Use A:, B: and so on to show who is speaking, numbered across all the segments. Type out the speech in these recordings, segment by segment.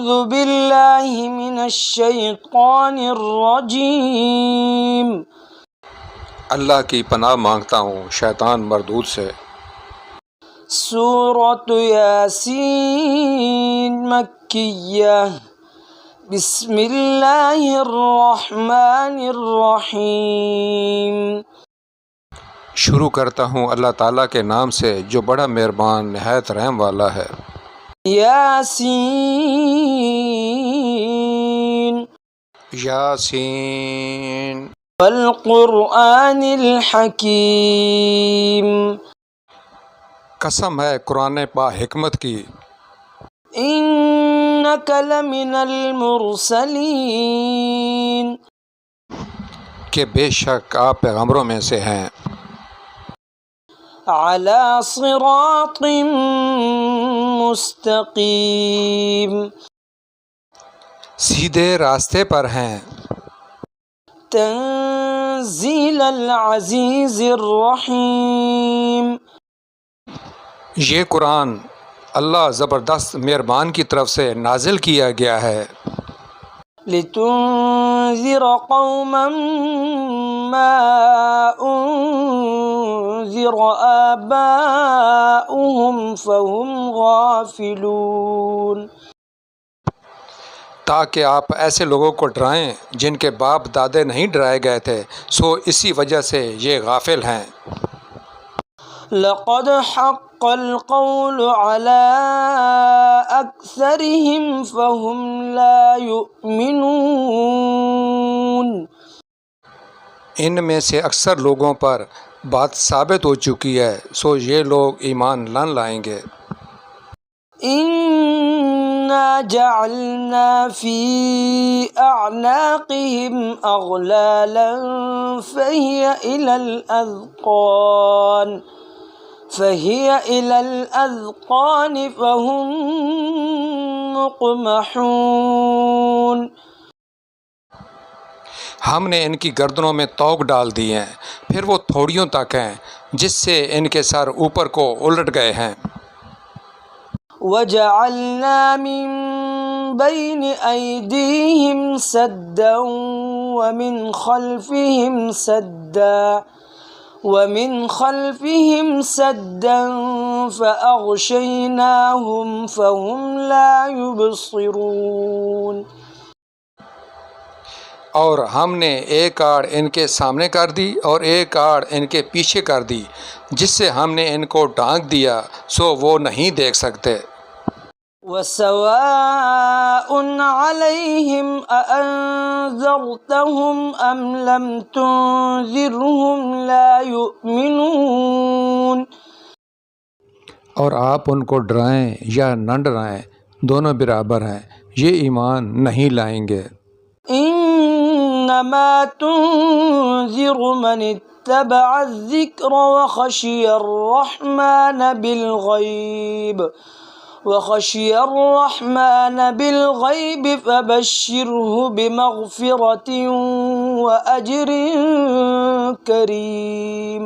A: أعوذ بالله من الشيطان الرجيم
B: اللہ کی پناہ مانگتا ہوں شیطان مردود سے۔
A: سورة یاسین مکیہ بسم اللہ الرحمن الرحیم۔
B: شروع کرتا ہوں اللہ تعالیٰ کے نام سے جو بڑا مہربان نہایت رحم والا ہے۔
A: یاسین
B: یاسین
A: والقرآن الحکیم۔
B: قسم ہے قرآن با حکمت کی۔
A: انک لمن المرسلین،
B: کہ بے شک آپ پیغمبروں میں سے ہیں۔
A: علی صراط مستقیم،
B: سیدھے راستے پر ہیں۔
A: تنزیل العزیز الرحیم،
B: یہ قرآن اللہ زبردست مہربان کی طرف سے نازل کیا گیا ہے۔
A: لتنذر قوما ما انذر آباؤهم فهم غافلون،
B: تاکہ آپ ایسے لوگوں کو ڈرائیں جن کے باپ دادے نہیں ڈرائے گئے تھے، سو اسی وجہ سے یہ غافل ہیں۔
A: لقد حق القول على أكثرهم فهم لا يؤمنون،
B: ان میں سے اکثر لوگوں پر بات ثابت ہو چکی ہے، سو یہ لوگ ایمان نہ لائیں گے۔
A: إنا جعلنا في أعناقهم أغلالا فهي إلى الأذقان فهم مقمحون،
B: ہم نے ان کی گردنوں میں توق ڈال دی ہیں، پھر وہ تھوڑیوں تک ہیں جس سے ان کے سر اوپر کو الٹ گئے ہیں۔
A: وجعلنا من بين أيديهم سدا ومن خلفهم سدا فأغشيناهم فهم لا يبصرون،
B: اور ہم نے ایک آڑ ان کے سامنے کر دی اور ایک آڑ ان کے پیچھے کر دی، جس سے ہم نے ان کو ڈھانک دیا سو وہ نہیں دیکھ سکتے۔
A: وسواء عليهم أأنذرتهم أم لم تنذرهم لا يؤمنون،
B: اور آپ ان کو ڈرائیں یا نہ ڈرائیں دونوں برابر ہیں، یہ ایمان نہیں لائیں گے۔
A: انما تنذر من اتبع الذکر وخشی الرحمن بالغیب فبشره بمغفرة وأجر کریم۔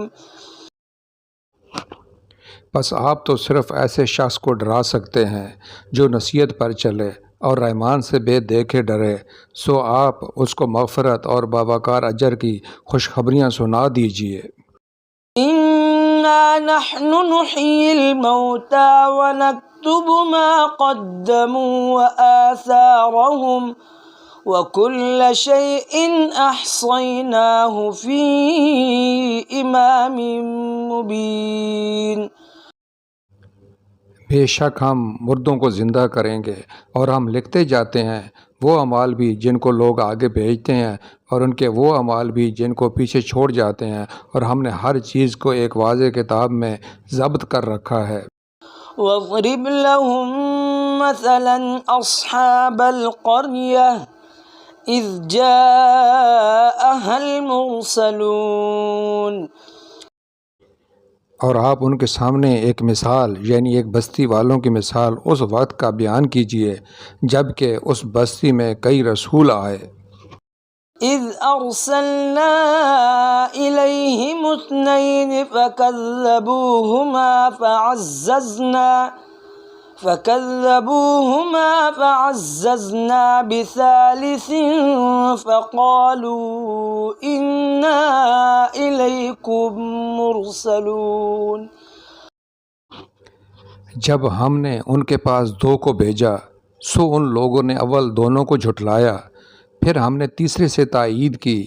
B: بس آپ تو صرف ایسے شخص کو ڈرا سکتے ہیں جو نصیحت پر چلے اور رحمان سے بے دیکھے ڈرے، سو آپ اس کو مغفرت اور باوقار اجر کی خوشخبریاں سنا دیجیے۔
A: انا نحن نحيي الموتى ونكتب ما قدموا وآثارهم وكل شيء أحصيناه في إمام مبين،
B: بے شک ہم مردوں کو زندہ کریں گے اور ہم لکھتے جاتے ہیں وہ اعمال بھی جن کو لوگ آگے بھیجتے ہیں اور ان کے وہ اعمال بھی جن کو پیچھے چھوڑ جاتے ہیں، اور ہم نے ہر چیز کو ایک واضح کتاب میں ضبط کر رکھا ہے۔
A: واضرب لهم مثلا أصحاب القرية إذ جاءها المرسلون،
B: اور آپ ان کے سامنے ایک مثال یعنی ایک بستی والوں کی مثال اس وقت کا بیان کیجیے جب کہ اس بستی میں کئی رسول آئے۔
A: إذ أرسلنا إليهم 2 فكذبوهما فكذبوهما فعززنا بثالث فقالوا إنا إليكم مرسلون.
B: جب ہم نے ان کے پاس دو کو بھیجا سو ان لوگوں نے اول دونوں کو جھٹلایا، پھر ہم نے تیسرے سے تائید کی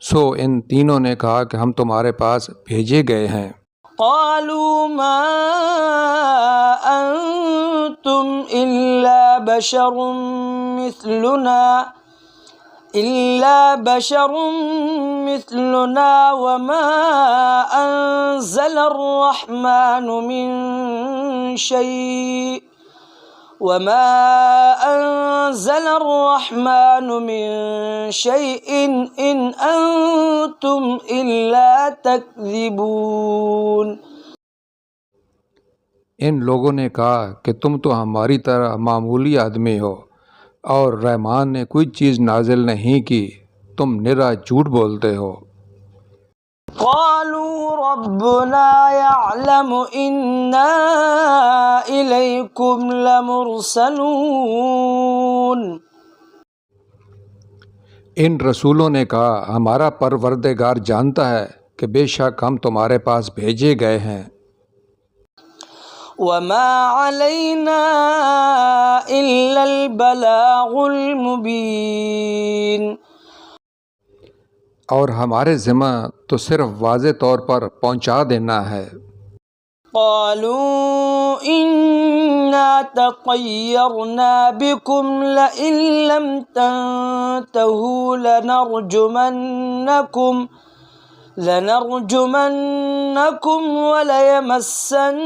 B: سو ان تینوں نے کہا کہ ہم تمہارے پاس بھیجے گئے ہیں.
A: قالوا ما أنتم إلا بشر مثلنا وما أنزل الرحمن من شيء إن أنتم إلا تكذبون.
B: ان لوگوں نے کہا کہ تم تو ہماری طرح معمولی آدمی ہو اور رحمان نے کوئی چیز نازل نہیں کی، تم نرا جھوٹ بولتے ہو.
A: قالوا ربنا يعلم إنا إليكم لمرسلون.
B: ان رسولوں نے کہا ہمارا پروردگار جانتا ہے کہ بے شک ہم تمہارے پاس بھیجے گئے ہیں.
A: وما علينا إلا البلاغ المبين.
B: اور ہمارے ذمہ تو صرف واضح طور پر پہنچا دینا ہے.
A: قالوا إنا تطيرنا بكم لئن لم تنتهوا لنرجمنكم وليمسنكم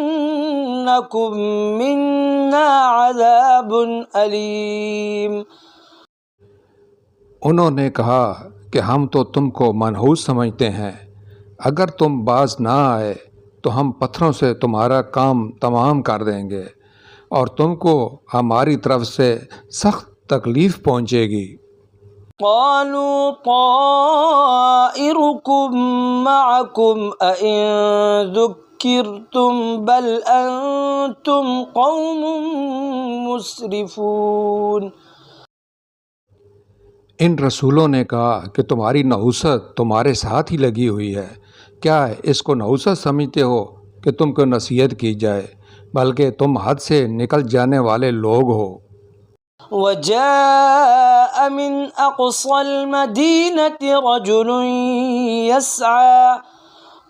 A: منا عذاب أليم.
B: انہوں نے کہا کہ ہم تو تم کو منحوس سمجھتے ہیں، اگر تم باز نہ آئے تو ہم پتھروں سے تمہارا کام تمام کر دیں گے اور تم کو ہماری طرف سے سخت تکلیف پہنچے گی.
A: قالوا طائركم معكم أئن ذكرتم بل أنتم قوم مسرفون.
B: ان رسولوں نے کہا کہ تمہاری نحوست تمہارے ساتھ ہی لگی ہوئی ہے، کیا اس کو نحوست سمجھتے ہو کہ تم کو نصیحت کی جائے، بلکہ تم حد سے نکل جانے والے لوگ ہو.
A: وجاء من أقصى المدينة رجل يسعى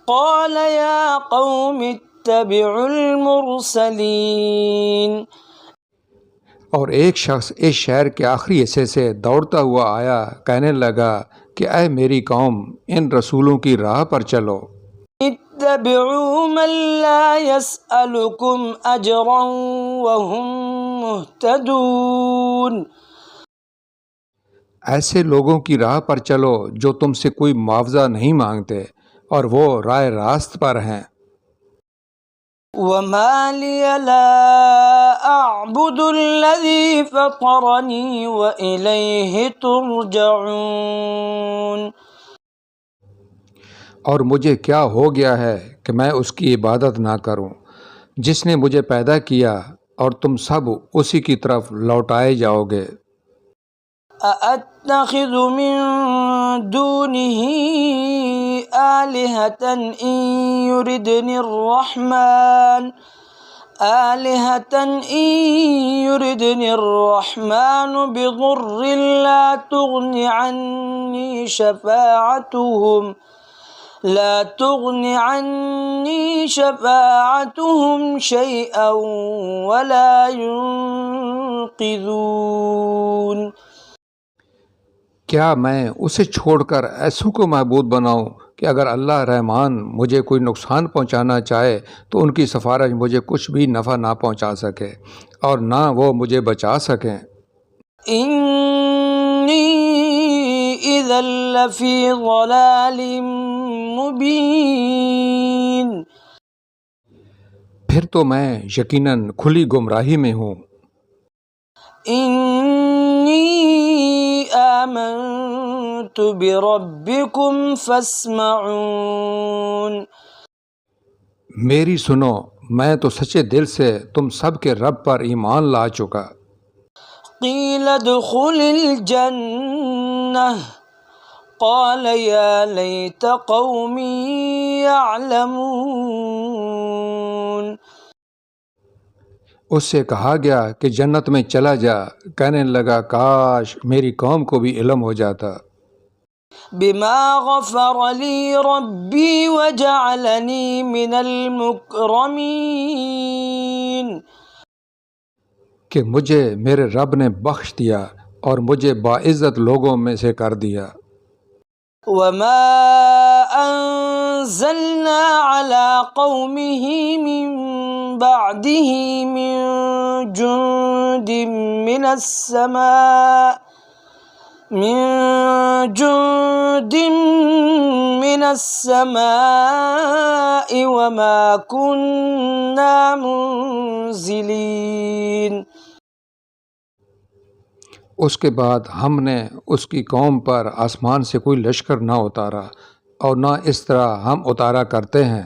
A: قال يا قوم اتبعوا المرسلين.
B: اور ایک شخص اس شہر کے آخری حصے سے دوڑتا ہوا آیا، کہنے لگا کہ اے میری قوم، ان رسولوں کی راہ پر چلو.
A: اتبعوا من لا يسألكم أجرا وهم مهتدون.
B: ایسے لوگوں کی راہ پر چلو جو تم سے کوئی معاوضہ نہیں مانگتے اور وہ راہ راست پر ہیں.
A: وما لي لا أعبد الذي فطرني وإليه ترجعون.
B: اور مجھے کیا ہو گیا ہے کہ میں اس کی عبادت نہ کروں جس نے مجھے پیدا کیا اور تم سب اسی کی طرف لوٹائے جاؤ گے.
A: أأتخذ من دونه آلهة إن يردني الرحمن بضر لا تغن عني شفاعتهم شيئا ولا ينقذون.
B: کیا میں اسے چھوڑ کر ایسوں کو معبود بناؤں کہ اگر اللہ رحمان مجھے کوئی نقصان پہنچانا چاہے تو ان کی سفارش مجھے کچھ بھی نفع نہ پہنچا سکے اور نہ وہ مجھے بچا سکیں.
A: انی اذا لفی ضلال مبین.
B: پھر تو میں یقیناً کھلی گمراہی میں ہوں.
A: انی آمنت بربکم فاسمعون.
B: میری سنو، میں تو سچے دل سے تم سب کے رب پر ایمان لا چکا۔
A: قیل ادخل الجنہ قال یا لیت قومی یعلمون۔
B: اس سے کہا گیا کہ جنت میں چلا جا، کہنے لگا کاش میری قوم کو بھی علم ہو جاتا۔
A: بما غفر لی ربی وجعلنی من المکرمین،
B: کہ مجھے میرے رب نے بخش دیا اور مجھے باعزت لوگوں میں سے کر دیا۔
A: وما انزلنا على قومه من بعده من جند من السماء وما كنا منزلين۔
B: اس کے بعد ہم نے اس کی قوم پر آسمان سے کوئی لشکر نہ اتارا اور نہ اس طرح ہم اتارا کرتے ہیں۔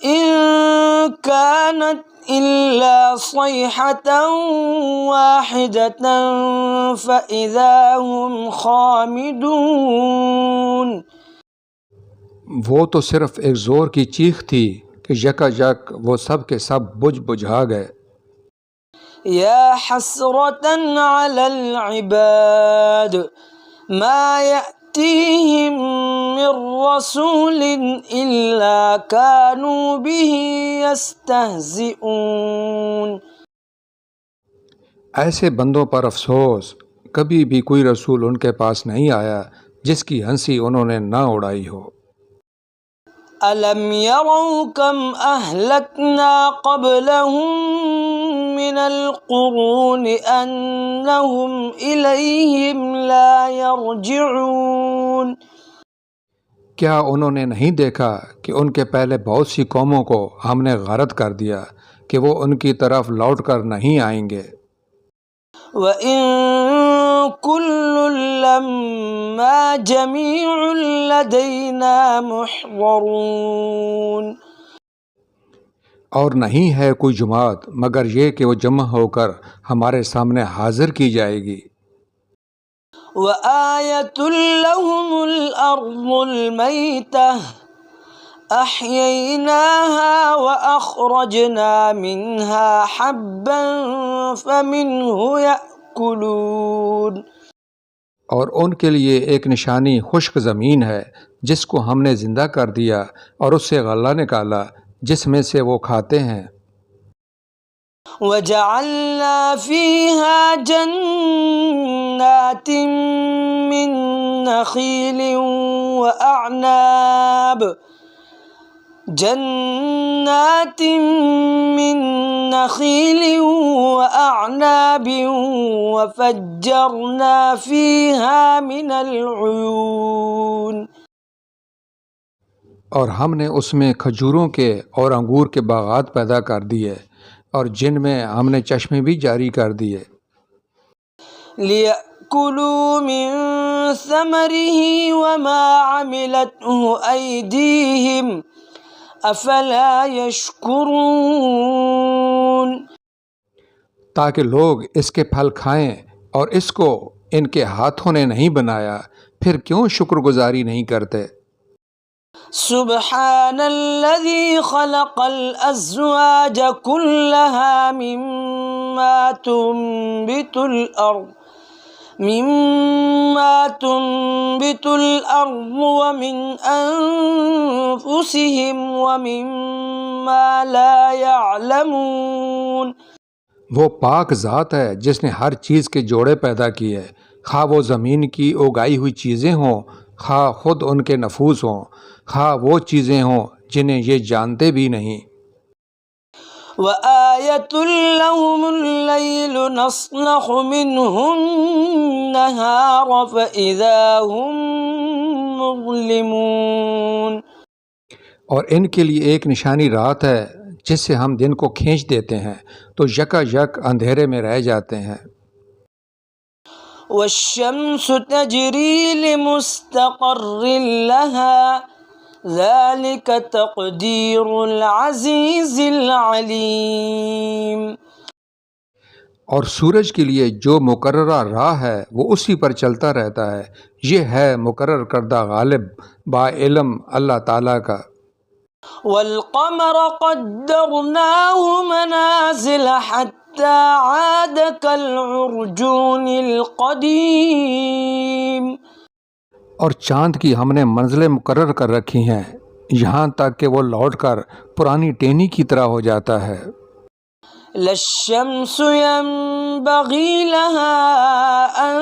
A: إن كانت إلا صيحة واحدة فإذا هم خامدون۔
B: وہ تو صرف ایک زور کی چیخ تھی کہ یکا یک وہ سب کے سب بجھا گئے۔
A: يا حسرة على العباد ما يأتيهم من رسول إلا كانوا به يستهزئون۔
B: ایسے بندوں پر افسوس، کبھی بھی کوئی رسول ان کے پاس نہیں آیا جس کی ہنسی انہوں نے نہ اڑائی ہو۔
A: أَلَمْ يَرَوْا كَمْ أَهْلَكْنَا قَبْلَهُمْ مِنَ الْقُرُونِ أَنَّهُمْ إِلَيْهِمْ لَا يَرْجِعُونَ۔
B: کیا انہوں نے نہیں دیکھا کہ ان کے پہلے بہت سی قوموں کو ہم نے غارت کر دیا کہ وہ ان کی طرف لوٹ کر نہیں آئیں گے۔
A: وَإِن كُلٌّ لَّمَّا جَمِيعٌ لَّدَيْنَا مُحْضَرُونَ۔
B: اور نہیں ہے کوئی جماعت مگر یہ کہ وہ جمع ہو کر ہمارے سامنے حاضر کی جائے گی۔
A: وَآيَةٌ لَّهُمُ الْأَرْضُ الْمَيْتَةُ أَحْيَيْنَاهَا وَأَخْرَجْنَا مِنْهَا حَبًّا فَمِنْهُ يَأْكُلُونَ۔
B: اور ان کے لیے ایک نشانی خشک زمین ہے جس کو ہم نے زندہ کر دیا اور اس سے غلہ نکالا جس میں سے وہ کھاتے ہیں۔
A: وَجَعَلْنَا فِيهَا جَنَّاتٍ مِّن نَّخِيلٍ وَأَعْنَابٍ وَفَجَّرْنَا فِيهَا مِنَ الْعُيُونِ۔
B: اور ہم نے اس میں کھجوروں کے اور انگور کے باغات پیدا کر دیے اور جن میں ہم نے چشمے بھی جاری کر دیے۔
A: لِيَأْكُلُوا مِن ثَمَرِهِ وَمَا عَمِلَتْهُ أَيْدِيهِمْ أَفَلَا يَشْكُرُونَ۔
B: تاکہ لوگ اس کے پھل کھائیں اور اس کو ان کے ہاتھوں نے نہیں بنایا، پھر کیوں شکر گزاری نہیں کرتے؟
A: سبحان الذي خلق الأزواج كلها مما تنبت الأرض ومن أنفسهم ومما لا يعلمون۔
B: وہ پاک ذات ہے جس نے ہر چیز کے جوڑے پیدا کیے، خواہ وہ زمین کی اگائی ہوئی چیزیں ہوں، خواہ خود ان کے نفوس ہوں، خواہ وہ چیزیں ہوں جنہیں یہ جانتے بھی نہیں۔
A: وَآيَةٌ لَّهُمُ اللَّيْلُ نَسْلَخُ مِنْهُ النَّهَارَ فَإِذَا هُم مُظْلِمُونَ۔
B: اور ان کے لیے ایک نشانی رات ہے جس سے ہم دن کو کھینچ دیتے ہیں تو یکا یک اندھیرے میں رہ جاتے ہیں۔
A: وَالشَّمْسُ تَجْرِي لِمُسْتَقَرٍّ لَّهَا ذلك تقدیر العزیز العلیم.
B: اور سورج کے لیے جو مقررہ راہ ہے وہ اسی پر چلتا رہتا ہے، یہ ہے مقرر کردہ غالب با علم اللہ تعالیٰ کا.
A: والقمر قدرناه منازل حتى عاد كالعرجون القديم.
B: اور چاند کی ہم نے منزلیں مقرر کر رکھی ہیں یہاں تک کہ وہ لوٹ کر پرانی ٹینی کی طرح ہو جاتا ہے.
A: لا الشمس ينبغي لها أن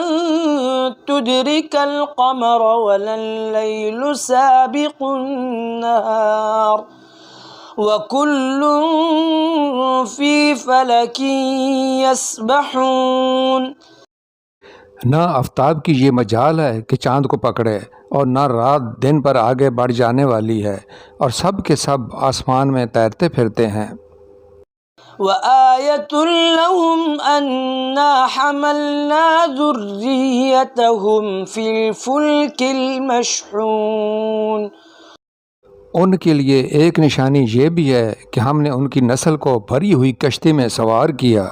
A: تدرك القمر ولا الليل سابق النهار وكل في فلك يسبحون.
B: نہ آفتاب کی یہ مجال ہے کہ چاند کو پکڑے اور نہ رات دن پر آگے بڑھ جانے والی ہے، اور سب کے سب آسمان میں تیرتے پھرتے ہیں.
A: وآية لهم أنا حملنا ذريتهم في الفلك المشحون.
B: ان کے لیے ایک نشانی یہ بھی ہے کہ ہم نے ان کی نسل کو بھری ہوئی کشتی میں سوار کیا.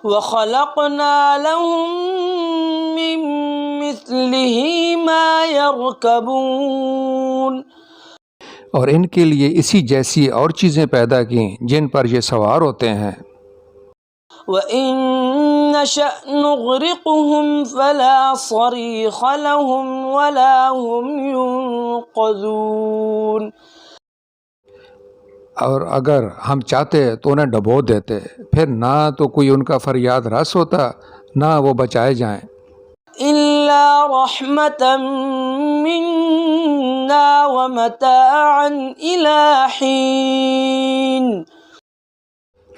A: وخلقنا لهم من مثله ما يركبون.
B: اور ان کے لیے اسی جیسی اور چیزیں پیدا کیں جن پر یہ سوار ہوتے ہیں.
A: وَإِن نَّشَأْ نُغْرِقْهُمْ فَلَا صَرِيخَ لَهُمْ وَلَا هُمْ يُنقَذُونَ.
B: اور اگر ہم چاہتے تو انہیں ڈبو دیتے، پھر نہ تو کوئی ان کا فریاد رس ہوتا نہ وہ بچائے جائیں.
A: إِلَّا رَحْمَةً مِّنَّا وَمَتَاعًا إِلَىٰ حِينٍ.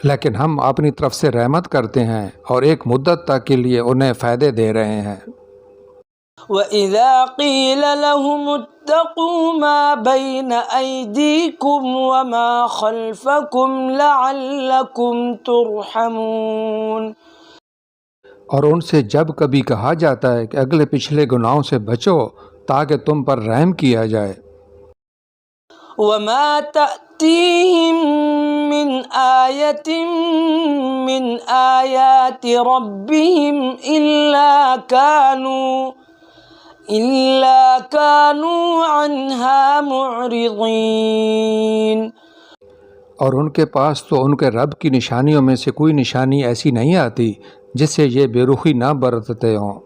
B: لیکن ہم اپنی طرف سے رحمت کرتے ہیں اور ایک مدت تک کے لیے انہیں فائدے دے رہے ہیں.
A: وَإِذَا قِيلَ لَهُمُ اتَّقُوا مَا بَيْنَ أَيْدِيكُمْ وَمَا خَلْفَكُمْ لَعَلَّكُمْ تُرْحَمُونَ.
B: اور ان سے جب کبھی کہا جاتا ہے کہ اگلے پچھلے گناہوں سے بچو تاکہ تم پر رحم کیا جائے.
A: وَمَا تَأْتِيهِم مِّنْ آيَةٍ مِّنْ آيَاتِ رَبِّهِمْ إِلَّا كَانُوا عَنْهَا مُعْرِضِينَ.
B: اور ان کے پاس تو ان کے رب کی نشانیوں میں سے کوئی نشانی ایسی نہیں آتی جس سے یہ بے رخی نہ برتتے ہوں.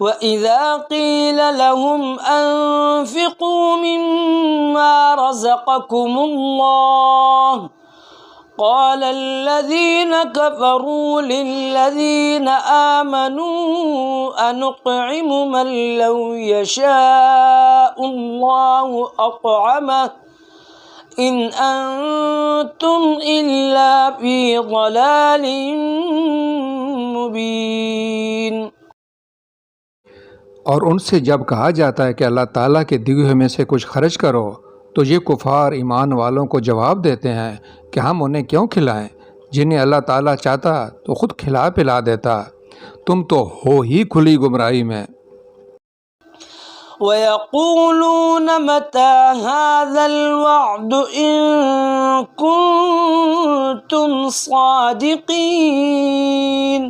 A: وَإِذَا قِيلَ لَهُمْ أَنفِقُوا مِمَّا رَزَقَكُمُ اللَّهُ قَالَ الَّذِينَ كَفَرُوا لِلَّذِينَ آمَنُوا أَنُطْعِمُ مَن لَّوْ يَشَاءُ اللَّهُ أَطْعَمَهُ إِنْ أَنتُمْ إِلَّا فِي ضَلَالٍ مُّبِينٍ.
B: اور ان سے جب کہا جاتا ہے کہ اللہ تعالیٰ کے دیے ہوئے میں سے کچھ خرچ کرو تو یہ کفار ایمان والوں کو جواب دیتے ہیں کہ ہم انہیں کیوں کھلائیں، جنہیں اللہ تعالیٰ چاہتا تو خود کھلا پلا دیتا، تم تو ہو ہی کھلی گمراہی میں.
A: وَيَقُولُونَ مَتَىٰ هَٰذَا الْوَعْدُ إِن كُنتُمْ صَادِقِينَ.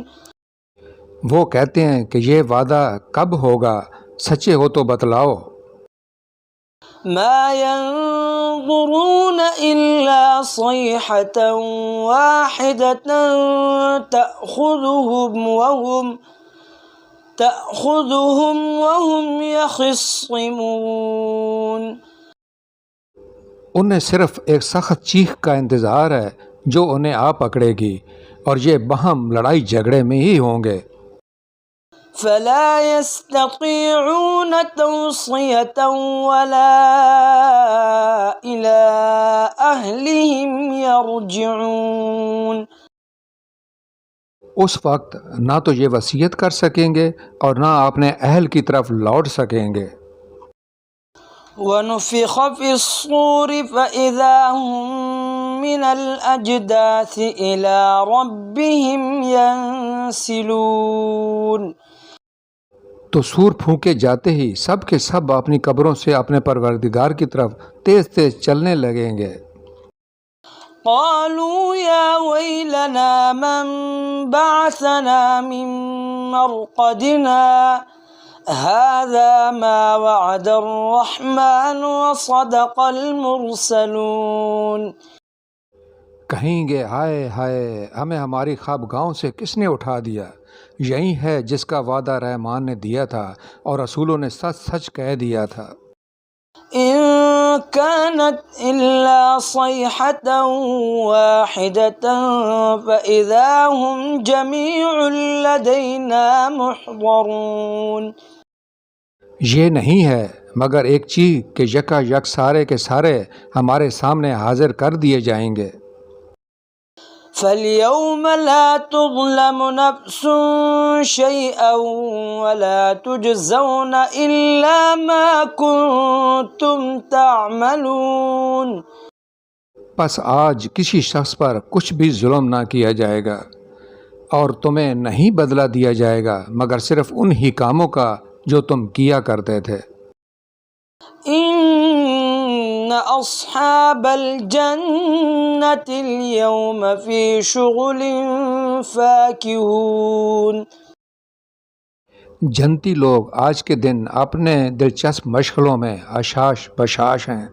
B: وہ کہتے ہیں کہ یہ وعدہ کب ہوگا، سچے ہو تو بتلاؤ.
A: مَا يَنظُرُونَ إِلَّا صَيْحَةً وَاحِدَةً تَأْخُذُهُمْ وَهُمْ يَخِصِّمُونَ.
B: انہیں صرف ایک سخت چیخ کا انتظار ہے جو انہیں آ پکڑے گی، اور یہ باہم لڑائی جھگڑے میں ہی ہوں گے.
A: فَلَا يَسْتَطِيعُونَ تَوْصِيَةً وَلَا إِلَىٰ أَهْلِهِمْ يَرْجِعُونَ.
B: اس وقت نہ تو یہ وصیت کر سکیں گے اور نہ اپنے اہل کی طرف لوٹ سکیں گے.
A: وَنُفِخَ فِي الصُّورِ فَإِذَا هُم مِّنَ الْأَجْدَاثِ إِلَىٰ رَبِّهِمْ يَنسِلُونَ.
B: تو سور پھونکے جاتے ہی سب کے سب اپنی قبروں سے اپنے پروردگار کی طرف تیز تیز چلنے لگیں گے۔
A: قالوا يا ويلنا من بعثنا من مرقدنا هذا ما وعد الرحمن وصدق المرسلون۔
B: کہیں گے ہائے ہائے، ہمیں ہماری خوابگاہوں سے کس نے اٹھا دیا؟ یہی ہے جس کا وعدہ رحمان نے دیا تھا اور رسولوں نے سچ سچ کہہ دیا تھا۔
A: إن كانت إلا صيحة واحدة فإذا هم جميع لدينا محضرون۔
B: یہ نہیں ہے مگر ایک چیز کہ یکا یک سارے کے سارے ہمارے سامنے حاضر کر دیے جائیں گے۔
A: فاليوم لا تظلم نفس شيئا ولا تجزون إلا ما كنتم تعملون۔
B: پس آج کسی شخص پر کچھ بھی ظلم نہ کیا جائے گا اور تمہیں نہیں بدلہ دیا جائے گا مگر صرف ان ہی کاموں کا جو تم کیا کرتے تھے۔
A: إن أصحاب الجنة اليوم في شغل فاكهون۔
B: جنتی لوگ آج کے دن اپنے دلچسپ مشغلوں میں اشاش بشاش ہیں۔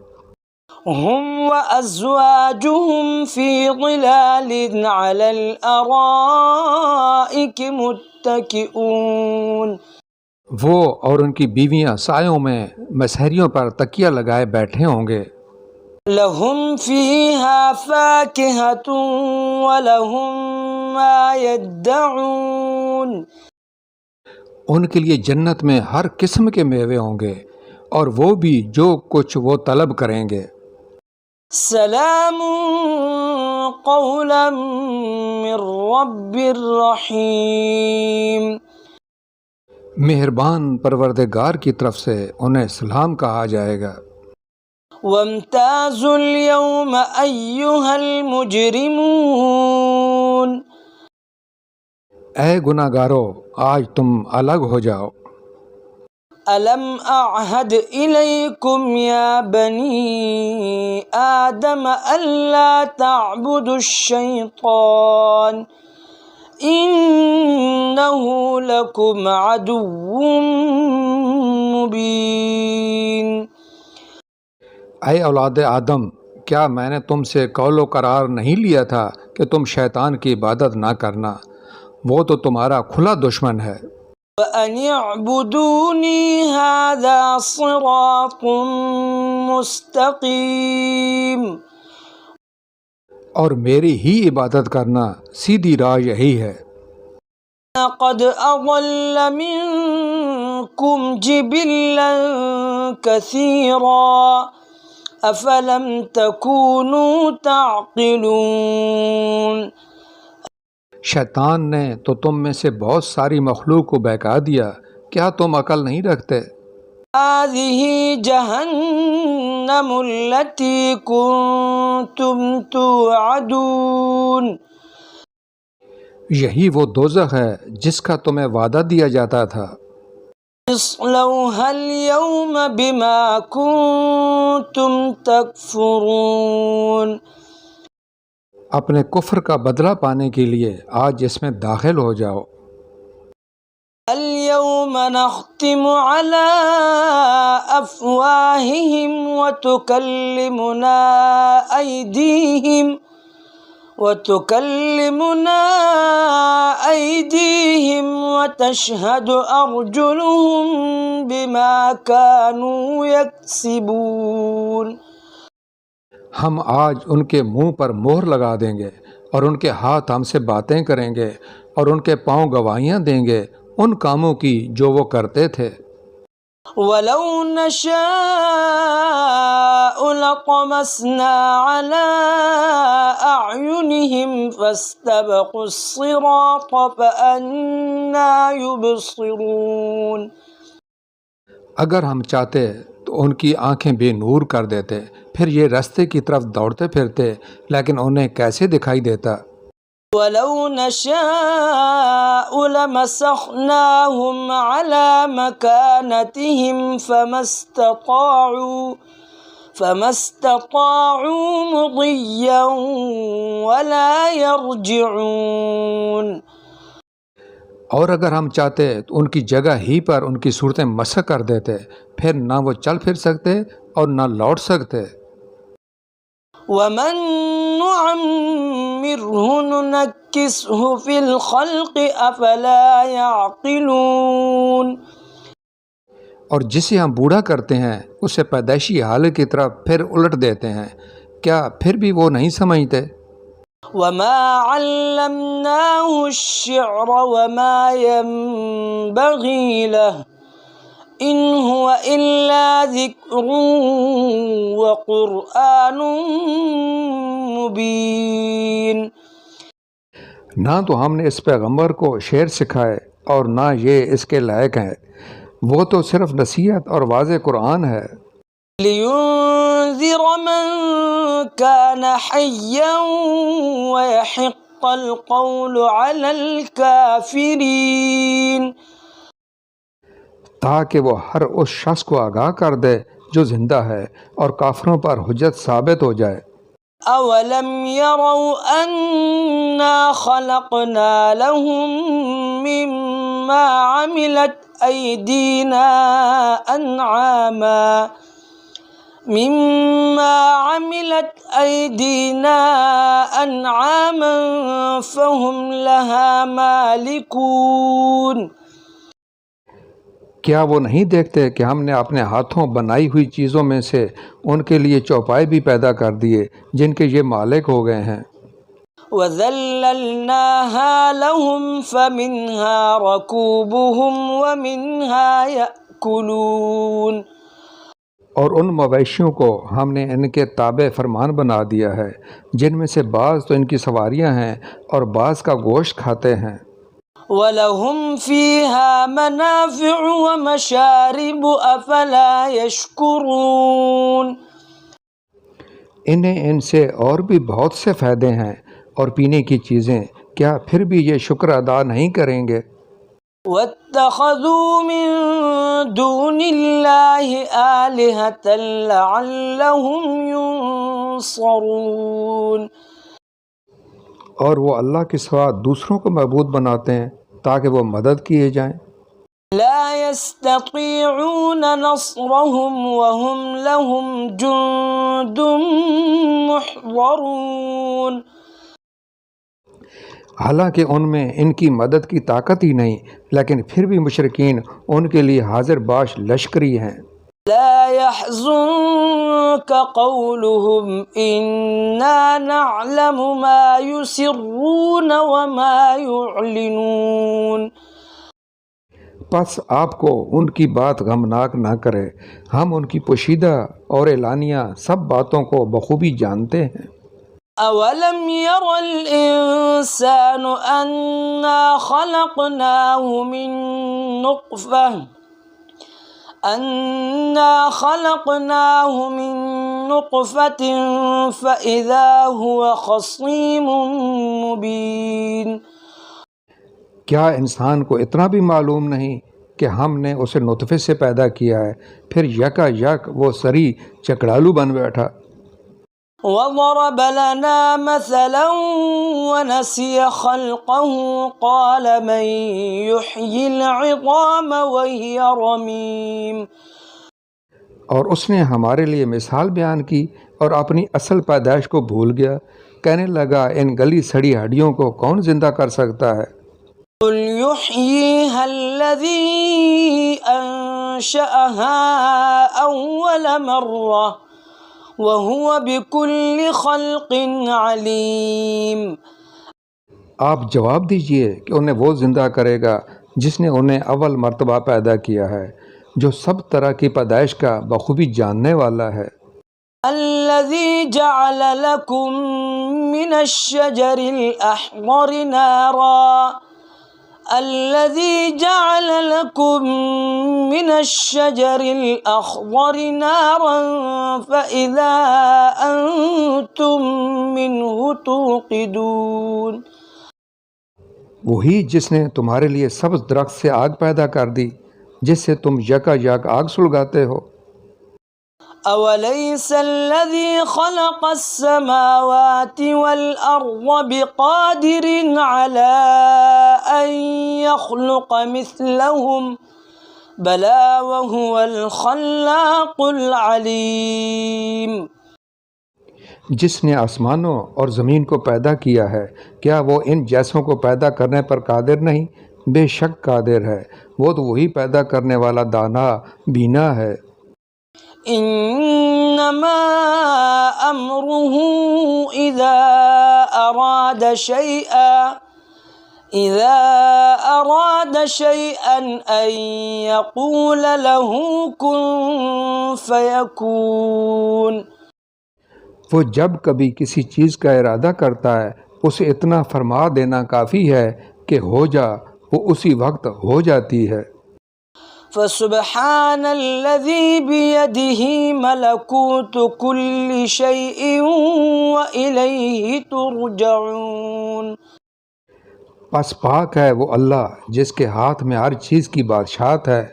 A: هم وأزواجهم في ظلال على الأرائك متكئون۔
B: وہ اور ان کی بیویاں سایوں میں مسہریوں پر تکیہ لگائے بیٹھے ہوں گے۔
A: لهم فيها فاكهة ولهم ما يدعون۔
B: ان کے لیے جنت میں ہر قسم کے میوے ہوں گے اور وہ بھی جو کچھ وہ طلب کریں گے۔
A: سلام قولا من رب الرحیم۔
B: مہربان پروردگار کی طرف سے انہیں سلام کہا جائے گا۔
A: وامتازوا اليوم أيها المجرمون۔
B: اے گناہگارو، آج تم الگ ہو جاؤ۔
A: ألم أعهد إليكم يا بني آدم ألا تعبدوا الشيطان إنه لكم عدو مبين۔
B: اے اولاد آدم، کیا میں نے تم سے قول و قرار نہیں لیا تھا کہ تم شیطان کی عبادت نہ کرنا؟ وہ تو تمہارا کھلا دشمن ہے۔
A: وَأَنِ اعْبُدُونِي هَذَا صِرَاطٌ مُسْتَقِيمٌ۔
B: اور میری ہی عبادت کرنا سیدھی راہ یہی ہے۔
A: قَدْ أَضَلَّ مِنكُمْ جِبِلًّا كَثِيرًا أَفَلَمْ تَكُونُوا تَعْقِلُونَ۔
B: شیطان نے تو تم میں سے بہت ساری مخلوق کو بہکا دیا، کیا تم عقل نہیں رکھتے؟
A: هذه جهنم التي كنتم توعدون۔
B: یہی وہ دوزخ ہے جس کا تمہیں وعدہ دیا جاتا تھا۔
A: اصلوها اليوم بما كنتم تكفرون۔
B: اپنے کفر کا بدلہ پانے کے لیے آج اس میں داخل ہو جاؤ۔
A: اليوم نختم على أفواههم وتكلمنا أيديهم وتشهد أرجلهم بما كانوا يكسبون۔
B: ہم آج ان کے منہ پر مہر لگا دیں گے اور ان کے ہاتھ ہم سے باتیں کریں گے اور ان کے پاؤں گواہیاں دیں گے ان کاموں کی جو وہ کرتے تھے۔
A: وَلَوْ نَشَاءُ لَطَمَسْنَا عَلَىٰ أَعْيُنِهِمْ فَاسْتَبَقُوا الصِّرَاطَ فَأَنَّىٰ يُبْصِرُونَ۔
B: اگر ہم چاہتے تو ان کی آنکھیں بے نور کر دیتے، پھر یہ رستے کی طرف دوڑتے پھرتے، لیکن انہیں کیسے دکھائی دیتا؟
A: ولو نشاء لمسخناهم على مكانتهم فما استطاعوا مضيا ولا يرجعون.
B: اور اگر ہم چاہتے تو ان کی جگہ ہی پر ان کی صورتیں مسح کر دیتے، پھر نہ وہ چل پھر سکتے اور نہ لوٹ سکتے.
A: ومن نعمره ننكسه في الخلق افلا يعقلون.
B: اور جسے ہم بوڑھا کرتے ہیں اسے پیدائشی حالت کی طرف پھر الٹ دیتے ہیں، کیا پھر بھی وہ نہیں سمجھتے؟
A: وما علمناه الشعر وما ينبغي له ان هو الا ذکر وقرآن مبین.
B: نہ تو ہم نے اس پیغمبر کو شعر سکھائے اور نہ یہ اس کے لائق ہے، وہ تو صرف نصیحت اور واضح قرآن ہے.
A: لِيُنذِرَ مَن كَانَ حَيًّا وَيَحِقَّ الْقَوْلُ عَلَى الْكَافِرِينَ.
B: تاکہ وہ ہر اس شخص کو آگاہ کر دے جو زندہ ہے اور کافروں پر حجت ثابت ہو جائے.
A: أَوَلَمْ يَرَوْا أَنَّا خَلَقْنَا لَهُم مِّمَّا عَمِلَتْ أَيْدِينَا أَنْعَامًا فَهُمْ لَهَا مَالِكُونَ.
B: کیا وہ نہیں دیکھتے کہ ہم نے اپنے ہاتھوں بنائی ہوئی چیزوں میں سے ان کے لیے چوپائے بھی پیدا کر دیے جن کے یہ مالک ہو گئے ہیں.
A: وَذَلَّلْنَاهَا لَهُمْ فَمِنْهَا رَكُوبُهُمْ وَمِنْهَا يَأْكُلُونَ.
B: اور ان مویشیوں کو ہم نے ان کے تابع فرمان بنا دیا ہے جن میں سے بعض تو ان کی سواریاں ہیں اور بعض کا گوشت کھاتے ہیں.
A: وَلَهُمْ فِيهَا مَنَافِعُ وَمَشَارِبُ أَفَلَا يَشْكُرُونَ.
B: انہیں ان سے اور بھی بہت سے فائدے ہیں اور پینے کی چیزیں، کیا پھر بھی یہ شکر ادا نہیں کریں گے؟
A: وَاتَّخَذُوا مِن دُونِ اللَّهِ آلِهَةً لَعَلَّهُمْ يُنصَرُونَ.
B: اور وہ اللہ کے سوا دوسروں کو معبود بناتے ہیں تاکہ وہ مدد کیے جائیں.
A: لا يستطيعون نصرهم وهم لهم جند محضرون.
B: حالانکہ ان میں ان کی مدد کی طاقت ہی نہیں، لیکن پھر بھی مشرکین ان کے لیے حاضر باش لشکری ہیں.
A: لا يحزنك قولهم إنا نعلم ما يسرون وما يعلنون.
B: پس آپ کو ان کی بات غمناک نہ کرے، ہم ان کی پوشیدہ اور اعلانیہ سب باتوں کو بخوبی جانتے ہیں.
A: أَوَلَمْ يَرَ الْإِنسَانُ أَنَّا خَلَقْنَاهُ مِن نُّطْفَةٍ فَإِذَا هُوَ خَصِيمٌ مُّبِينٌ.
B: کیا انسان کو اتنا بھی معلوم نہیں کہ ہم نے اسے نطفے سے پیدا کیا ہے، پھر یکا یک وہ سری چکڑالو بن بیٹھا.
A: وَضَرَبَ لَنَا مَثَلًا وَنَسِيَ خَلْقَهُ قَالَ مَن يُحْيِي الْعِظَامَ وَهِيَ رَمِيمٌ.
B: اور اس نے ہمارے لیے مثال بیان کی اور اپنی اصل پیدائش کو بھول گیا، کہنے لگا ان گلی سڑی ہڈیوں کو کون زندہ کر سکتا ہے؟
A: قُلْ يُحْيِيهَا الَّذِي أَنشَأَهَا أَوَّلَ مَرَّةٍ وَهُوَ بِكُلِّ خَلْقٍ عَلِيمٌ.
B: آپ جواب دیجئے کہ انہیں وہ زندہ کرے گا جس نے انہیں اول مرتبہ پیدا کیا ہے، جو سب طرح کی پیدائش کا بخوبی جاننے والا ہے.
A: الَّذِي جَعَلَ لَكُم مِّنَ الشَّجَرِ الْأَخْضَرِ نَارًا فَإِذَا أَنتُم مِّنْهُ تُوقِدُونَ.
B: وہی جس نے تمہارے لیے سبز درخت سے آگ پیدا کر دی جس سے تم یکا یک آگ سلگاتے ہو۔
A: أوليس الذي خلق السماوات والأرض بقادر على أن يخلق مثلهم بلى وهو الخلاق العليم۔
B: جس نے آسمانوں اور زمین کو پیدا کیا ہے کیا وہ ان جیسوں کو پیدا کرنے پر قادر نہیں؟ بے شک قادر ہے، وہ تو وہی پیدا کرنے والا دانا بینا ہے۔
A: انما امره اذا اراد شيئا ان يقول له كن فيكون۔
B: وہ جب کبھی کسی چیز کا ارادہ کرتا ہے اسے اتنا فرما دینا کافی ہے کہ ہو جا، وہ اسی وقت ہو جاتی ہے۔
A: فسبحان الذي بيده ملكوت كل شيء وإليه ترجعون۔
B: پس پاک ہے وہ اللہ جس کے ہاتھ میں ہر چیز کی بادشاہت ہے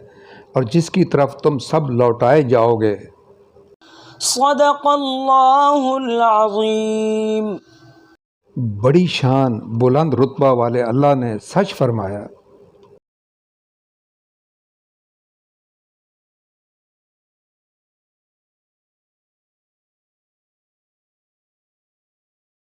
B: اور جس کی طرف تم سب لوٹائے جاؤ گے۔
A: صدق اللہ العظیم۔
B: بڑی شان بلند رتبہ والے اللہ نے سچ فرمایا۔